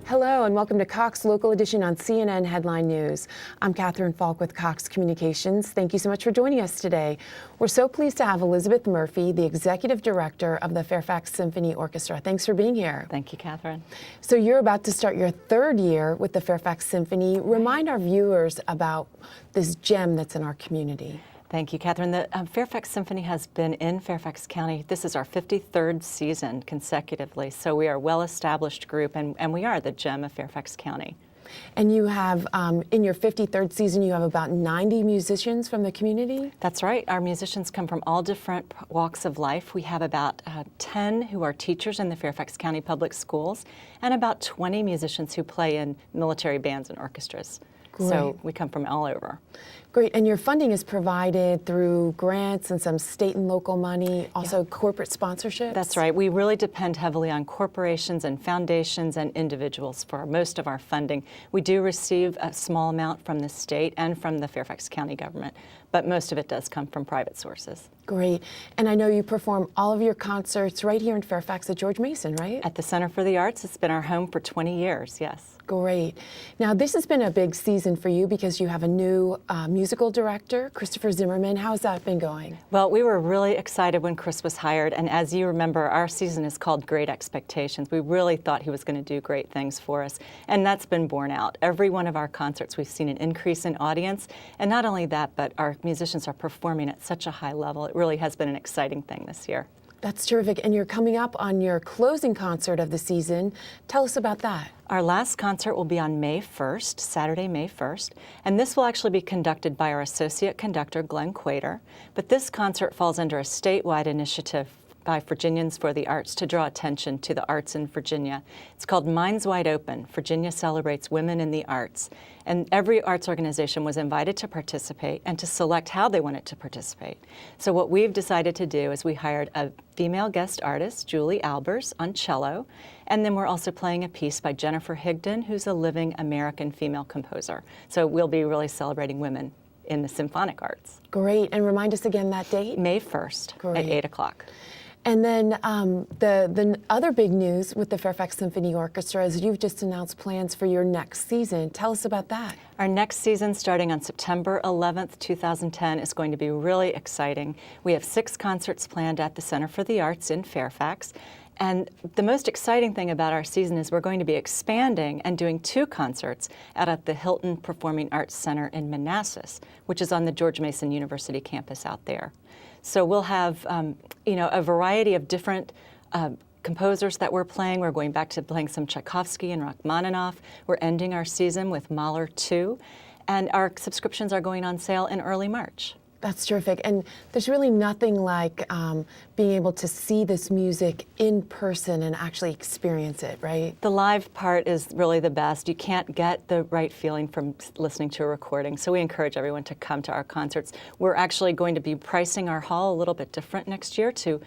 Hello and welcome to Cox Local Edition on CNN Headline News. I'm Catherine Falk with Cox Communications. Thank you so much for joining us today. We're so pleased to have Elizabeth Murphy, the Executive Director of the Fairfax Symphony Orchestra. Thanks for being here. Thank you, Catherine. So you're about to start your third year with the Fairfax Symphony. Remind our viewers about this gem that's in our community. Thank you, Catherine. The Fairfax Symphony has been in Fairfax County. This is our 53rd season consecutively, so we are a well-established group, and we are the gem of Fairfax County. And you have, in your 53rd season, you have about 90 musicians from the community? That's right. Our musicians come from all different walks of life. We have about 10 who are teachers in the Fairfax County Public Schools, and about 20 musicians who play in military bands and orchestras. Great. So we come from all over. Great, and your funding is provided through grants and some state and local money, also corporate sponsorships? That's right. We really depend heavily on corporations and foundations and individuals for most of our funding. We do receive a small amount from the state and from the Fairfax County government, but most of it does come from private sources. Great, and I know you perform all of your concerts right here in Fairfax at George Mason, right? At the Center for the Arts. It's been our home for 20 years, yes. Great. Now, this has been a big season for you because you have a new musical director, Christopher Zimmerman. How's that been going? Well, we were really excited when Chris was hired, and as you remember, our season is called Great Expectations. We really thought he was going to do great things for us, and that's been borne out. Every one of our concerts, we've seen an increase in audience, and not only that, but our musicians are performing at such a high level. It really has been an exciting thing this year. That's terrific, and you're coming up on your closing concert of the season. Tell us about that. Our last concert will be on May 1st, Saturday, May 1st, and this will actually be conducted by our associate conductor, Glenn Quater. But this concert falls under a statewide initiative by Virginians for the Arts to draw attention to the arts in Virginia. It's called Minds Wide Open. Virginia Celebrates Women in the Arts. And every arts organization was invited to participate and to select how they wanted to participate. So what we've decided to do is we hired a female guest artist, Julie Albers, on cello, and then we're also playing a piece by Jennifer Higdon, who's a living American female composer. So we'll be really celebrating women in the symphonic arts. Great, and remind us again that date? May 1st at 8 o'clock. And then the other big news with the Fairfax Symphony Orchestra is you've just announced plans for your next season. Tell us about that. Our next season, starting on September 11th, 2010, is going to be really exciting. We have 6 concerts planned at the Center for the Arts in Fairfax. And the most exciting thing about our season is we're going to be expanding and doing 2 concerts out at the Hilton Performing Arts Center in Manassas, which is on the George Mason University campus out there. So we'll have, a variety of different composers that we're playing. We're going back to playing some Tchaikovsky and Rachmaninoff. We're ending our season with Mahler 2, and our subscriptions are going on sale in early March. That's terrific. And there's really nothing like being able to see this music in person and actually experience it, right? The live part is really the best. You can't get the right feeling from listening to a recording, so we encourage everyone to come to our concerts. We're actually going to be pricing our hall a little bit different next year to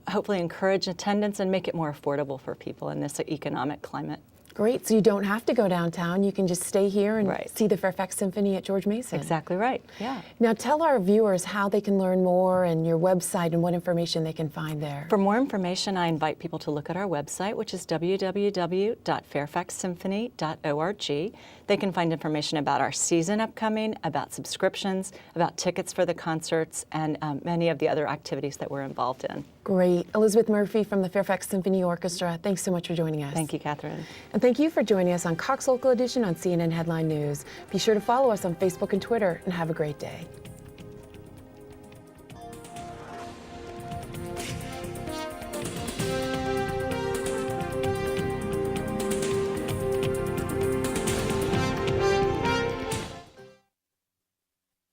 hopefully encourage attendance and make it more affordable for people in this economic climate. Great, so you don't have to go downtown. You can just stay here and Right. see the Fairfax Symphony at George Mason. Exactly right, yeah. Now tell our viewers how they can learn more and your website and what information they can find there. For more information, I invite people to look at our website, which is www.fairfaxsymphony.org. They can find information about our season upcoming, about subscriptions, about tickets for the concerts, and many of the other activities that we're involved in. Great. Elizabeth Murphy from the Fairfax Symphony Orchestra, thanks so much for joining us. Thank you, Catherine. And thank you for joining us on Cox Local Edition on CNN Headline News. Be sure to follow us on Facebook and Twitter, and have a great day.